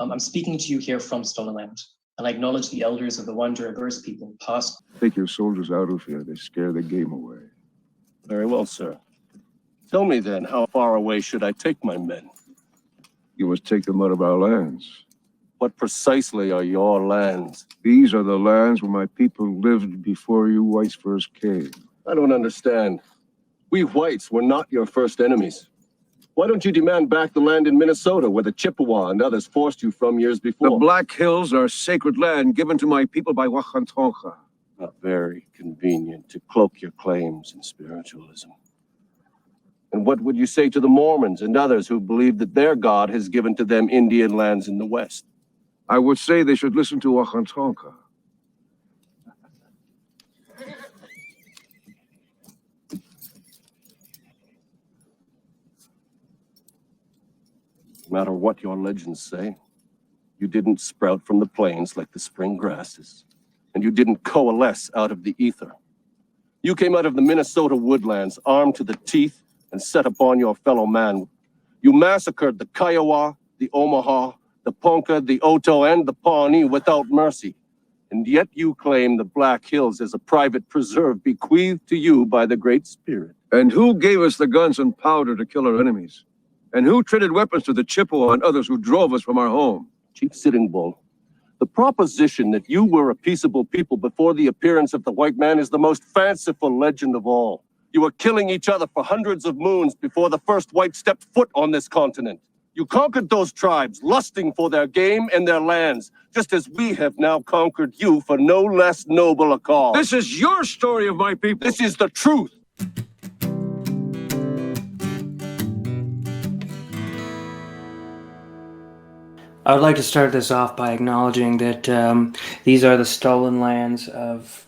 I'm speaking to you here from Stolen Land, and I acknowledge the elders of the Wanderer-Verse people, past. Take your soldiers out of here. They scare the game away. Very well, sir. Tell me then, how far away should I take my men? You must take them out of our lands. What precisely are your lands? These are the lands where my people lived before you whites first came. I don't understand. We whites were not your first enemies. Why don't you demand back the land in Minnesota where the Chippewa and others forced you from years before? The Black Hills are sacred land given to my people by Wakantonka. Not very convenient to cloak your claims in spiritualism. And what would you say to the Mormons and others who believe that their God has given to them Indian lands in the West? I would say they should listen to Wakantonka. No matter what your legends say, you didn't sprout from the plains like the spring grasses, and you didn't coalesce out of the ether. You came out of the Minnesota woodlands, armed to the teeth, and set upon your fellow man. You massacred the Kiowa, the Omaha, the Ponca, the Oto, and the Pawnee without mercy. And yet you claim the Black Hills as a private preserve bequeathed to you by the Great Spirit. And who gave us the guns and powder to kill our enemies? And who traded weapons to the Chippewa and others who drove us from our home? Chief Sitting Bull, the proposition that you were a peaceable people before the appearance of the white man is the most fanciful legend of all. You were killing each other for hundreds of moons before the first white stepped foot on this continent. You conquered those tribes, lusting for their game and their lands, just as we have now conquered you for no less noble a cause. This is your story of my people. This is the truth. I would like to start this off by acknowledging that these are the stolen lands of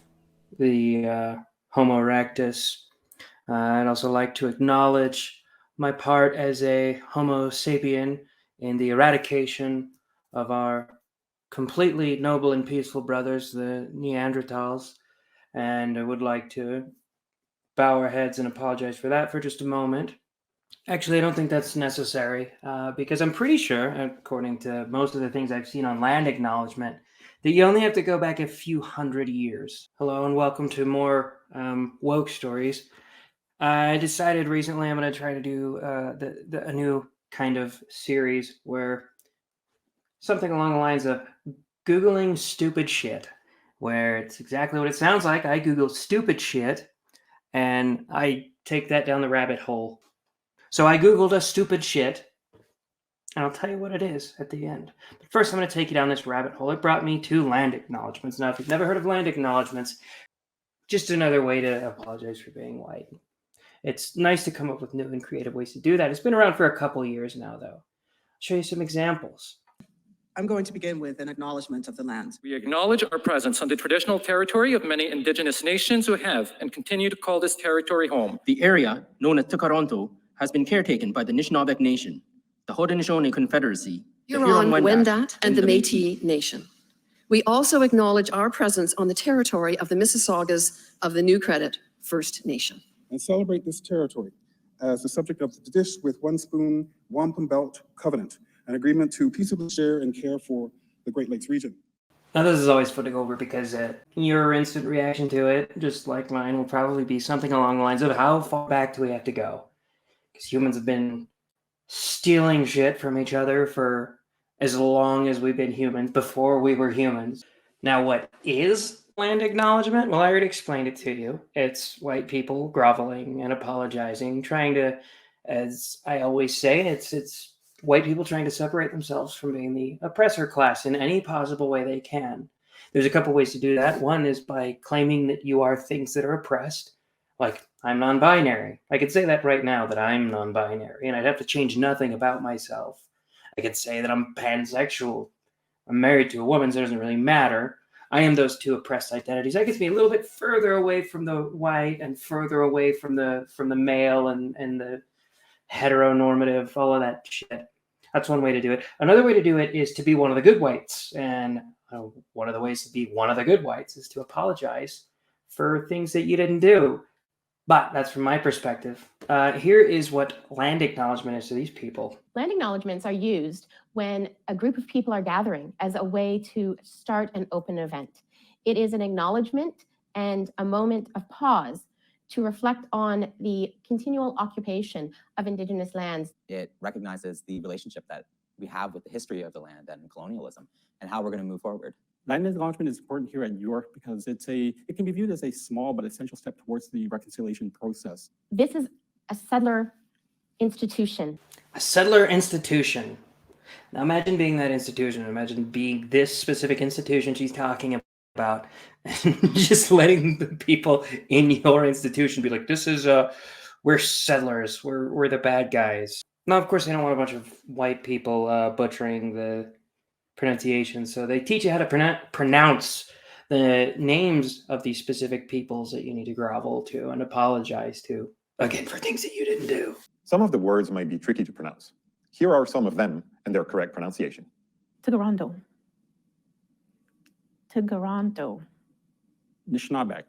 the Homo erectus. I'd also like to acknowledge my part as a Homo sapien in the eradication of our completely noble and peaceful brothers, the Neanderthals. And I would like to bow our heads and apologize for that for just a moment. Actually, I don't think that's necessary because I'm pretty sure, according to most of the things I've seen on Land Acknowledgement, that you only have to go back a few hundred years. Hello and welcome to more woke stories. I decided recently I'm going to try to do a new kind of series where something along the lines of Googling stupid shit, where it's exactly what it sounds like. I Google stupid shit and I take that down the rabbit hole. So I Googled a stupid shit, and I'll tell you what it is at the end. But first, I'm going to take you down this rabbit hole. It brought me to Land Acknowledgements. Now, if you've never heard of Land Acknowledgements, just another way to apologize for being white. It's nice to come up with new and creative ways to do that. It's been around for a couple years now, though. I'll show you some examples. I'm going to begin with an acknowledgement of the land. We acknowledge our presence on the traditional territory of many indigenous nations who have and continue to call this territory home. The area, known as Takaronto, has been caretaken by the Nishnawbe Nation, the Haudenosaunee Confederacy, the Huron-Wendat, and the Métis Nation. We also acknowledge our presence on the territory of the Mississaugas of the New Credit First Nation. And celebrate this territory as the subject of the Dish with One Spoon Wampum Belt Covenant, an agreement to peaceably share and care for the Great Lakes region. Now, this is always fun to go over because your instant reaction to it, just like mine, will probably be something along the lines of how far back do we have to go? Because humans have been stealing shit from each other for as long as we've been humans, before we were humans. Now, what is Land Acknowledgement? Well, I already explained it to you. It's white people groveling and apologizing, trying to, as I always say, it's white people trying to separate themselves from being the oppressor class in any possible way they can. There's a couple ways to do that. One is by claiming that you are things that are oppressed. Like, I'm non-binary. I could say that right now, that I'm non-binary, and I'd have to change nothing about myself. I could say that I'm pansexual. I'm married to a woman, so it doesn't really matter. I am those two oppressed identities. That gets me a little bit further away from the white and further away from the male and the heteronormative, all of that shit. That's one way to do it. Another way to do it is to be one of the good whites. And one of the ways to be one of the good whites is to apologize for things that you didn't do. But that's from my perspective. Here is what land acknowledgement is to these people. Land acknowledgements are used when a group of people are gathering as a way to start an open event. It is an acknowledgement and a moment of pause to reflect on the continual occupation of Indigenous lands. It recognizes the relationship that we have with the history of the land and colonialism and how we're going to move forward. Land acknowledgement is important here at York because it can be viewed as a small but essential step towards the reconciliation process. This is a settler institution. A settler institution. Now imagine being that institution. Imagine being this specific institution she's talking about, and just letting the people in your institution be like, this is we're settlers, we're the bad guys. Now, of course, they don't want a bunch of white people butchering the pronunciation, so they teach you how to pronounce the names of these specific peoples that you need to grovel to and apologize to, again, for things that you didn't do. Some of the words might be tricky to pronounce. Here are some of them and their correct pronunciation. Toronto. Toronto. Nishnabek.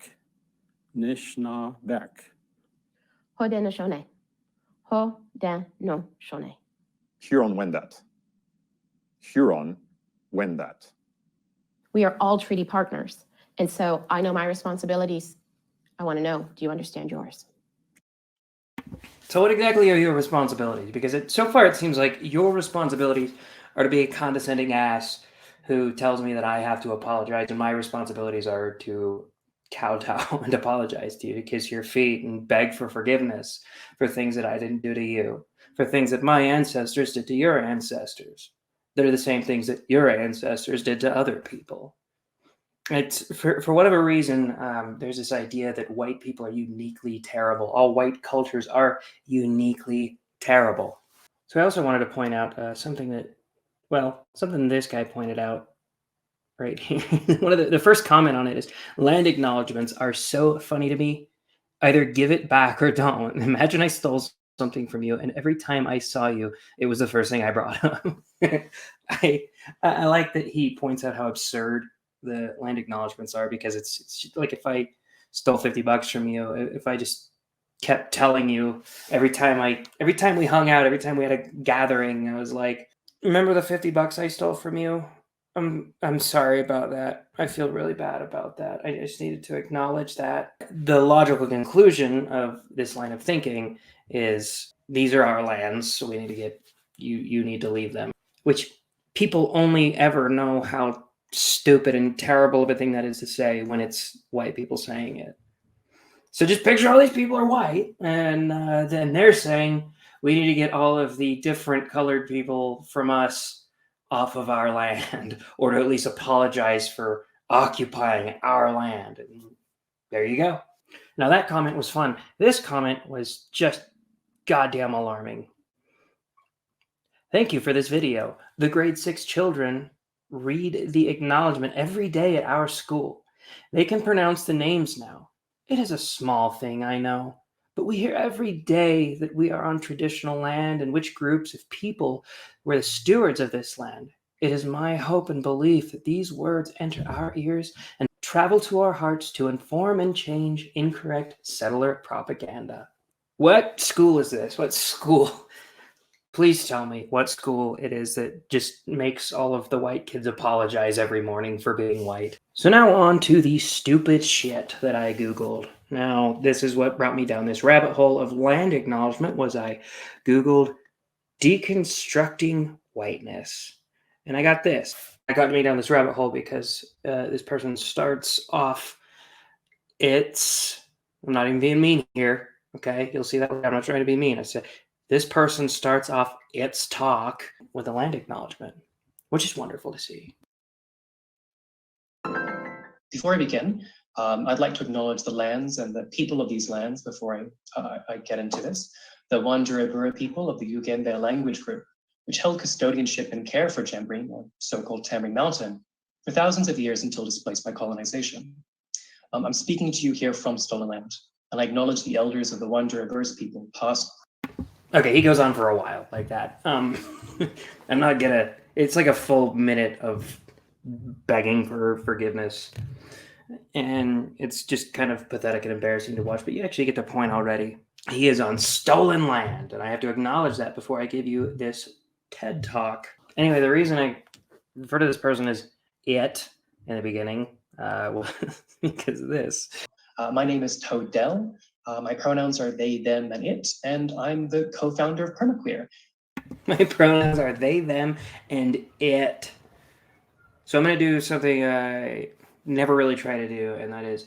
Nishnabek. Haudenosaunee. Haudenosaunee. Huron-Wendat. Huron-Wendat. We are all treaty partners. And so I know my responsibilities. I want to know, do you understand yours? So what exactly are your responsibilities? Because so far it seems like your responsibilities are to be a condescending ass who tells me that I have to apologize, and my responsibilities are to kowtow and apologize to you, to kiss your feet and beg for forgiveness for things that I didn't do to you, for things that my ancestors did to your ancestors. They're the same things that your ancestors did to other people. It's for whatever reason, there's this idea that white people are uniquely terrible. All white cultures are uniquely terrible. So I also wanted to point out something this guy pointed out right here. One of the first comment on it is, land acknowledgements are so funny to me. Either give it back or don't. Imagine I stole something from you, and every time I saw you, it was the first thing I brought up. I like that he points out how absurd the land acknowledgements are, because it's like, if I stole $50 from you, if I just kept telling you every time we hung out, every time we had a gathering, I was like, remember the $50 I stole from you? I'm sorry about that. I feel really bad about that. I just needed to acknowledge that. The logical conclusion of this line of thinking is, these are our lands, so we need to get you need to leave them. Which people only ever know how stupid and terrible of a thing that is to say when it's white people saying it. So just picture all these people are white, and then they're saying, we need to get all of the different colored people from us off of our land, or to at least apologize for occupying our land. And there you go. Now that comment was fun. This comment was just goddamn alarming. Thank you for this video. The grade 6 children read the acknowledgement every day at our school. They can pronounce the names now. It is a small thing, I know, but we hear every day that we are on traditional land and which groups of people were the stewards of this land. It is my hope and belief that these words enter our ears and travel to our hearts to inform and change incorrect settler propaganda. What school is this? What school? Please tell me what school it is that just makes all of the white kids apologize every morning for being white. So now on to the stupid shit that I Googled. Now, this is what brought me down this rabbit hole of land acknowledgement. Was I Googled deconstructing whiteness. And I got this. It got me down this rabbit hole because this person starts off, I'm not even being mean here, okay? You'll see that I'm not trying to be mean. I said, this person starts off its talk with a land acknowledgement, which is wonderful to see. Before I begin, I'd like to acknowledge the lands and the people of these lands before I get into this. The Wanderabura people of the Ugembe language group, which held custodianship and care for Jembring, or so-called Tamring Mountain, for thousands of years until displaced by colonization. I'm speaking to you here from Stolen Land, and I acknowledge the elders of the Wanderabura people, past. Okay, he goes on for a while like that. I'm not gonna, it's like a full minute of begging for forgiveness. And it's just kind of pathetic and embarrassing to watch, but you actually get the point already. He is on stolen land, and I have to acknowledge that before I give you this TED Talk. Anyway, the reason I refer to this person as it in the beginning was because of this. My name is Todell. My pronouns are they, them, and it, and I'm the co-founder of Permaqueer. My pronouns are they, them, and it. So I'm going to do something I never really try to do, and that is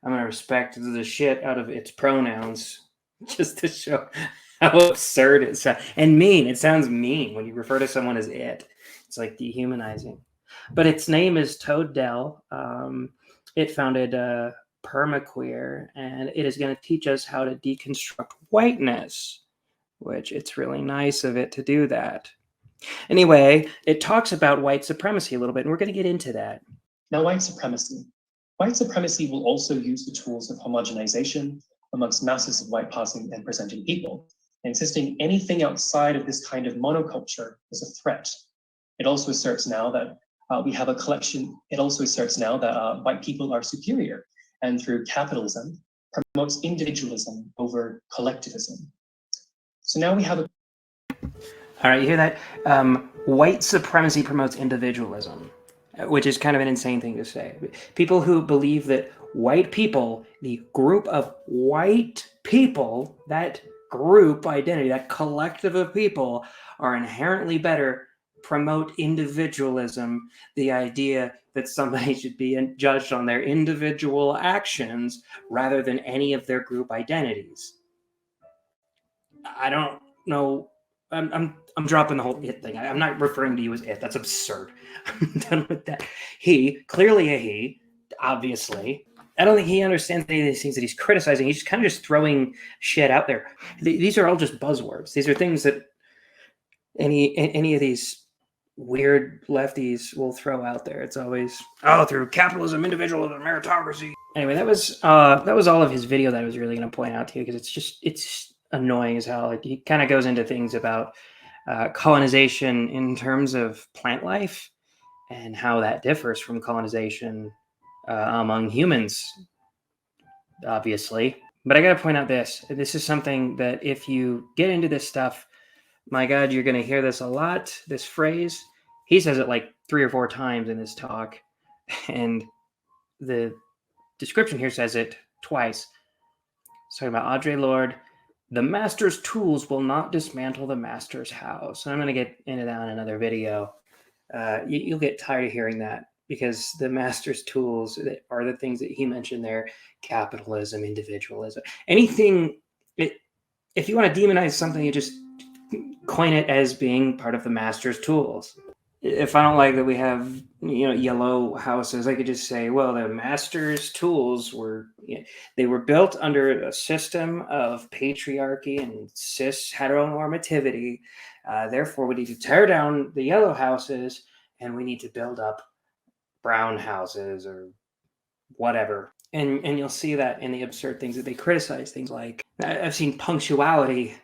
I'm going to respect the shit out of its pronouns just to show how absurd it sounds. And mean. It sounds mean when you refer to someone as it. It's like dehumanizing. But its name is Todell. It founded Permaqueer, and it is going to teach us how to deconstruct whiteness, which it's really nice of it to do that. Anyway, it talks about white supremacy a little bit, and we're going to get into that. Now, white supremacy. White supremacy will also use the tools of homogenization amongst masses of white passing and presenting people, insisting anything outside of this kind of monoculture is a threat. It also asserts now that we have a collection. It also asserts now that white people are superior, and through capitalism, promotes individualism over collectivism. So now we have a... All right, you hear that? White supremacy promotes individualism, which is kind of an insane thing to say. People who believe that white people, the group of white people, that group identity, that collective of people, are inherently better, promote individualism, the idea that somebody should be judged on their individual actions rather than any of their group identities. I don't know. I'm dropping the whole it thing. I'm not referring to you as it. That's absurd. I'm done with that. He, clearly a he, obviously. I don't think he understands any of these things that he's criticizing. He's just kind of just throwing shit out there. These are all just buzzwords. These are things that any of these weird lefties will throw out there. It's always, oh, through capitalism, individualism, meritocracy. Anyway, that was all of his video that I was really going to point out to you, because it's annoying as hell. Like, he kind of goes into things about colonization in terms of plant life and how that differs from colonization among humans, obviously. But I got to point out this. This is something that if you get into this stuff, my God, you're going to hear this a lot, this phrase. He says it like 3 or 4 times in this talk, and the description here says it twice. It's talking about Audre Lorde. The master's tools will not dismantle the master's house. And I'm going to get into that in another video. You'll get tired of hearing that, because the master's tools are the things that he mentioned there: capitalism, individualism, anything. If you want to demonize something, you just coin it as being part of the master's tools. If I don't like that we have, yellow houses, I could just say, well, the master's tools were built under a system of patriarchy and cis heteronormativity. Therefore, we need to tear down the yellow houses and we need to build up brown houses or whatever. And you'll see that in the absurd things that they criticize. Things like, I've seen punctuality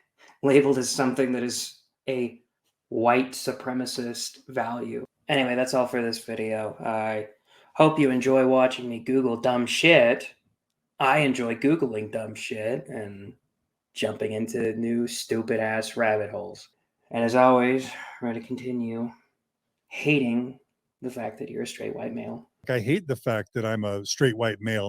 labeled as something that is a white supremacist value. Anyway, that's all for this video. I hope you enjoy watching me Google dumb shit. I enjoy Googling dumb shit and jumping into new stupid ass rabbit holes. And as always, I'm going to continue hating the fact that you're a straight white male. I hate the fact that I'm a straight white male.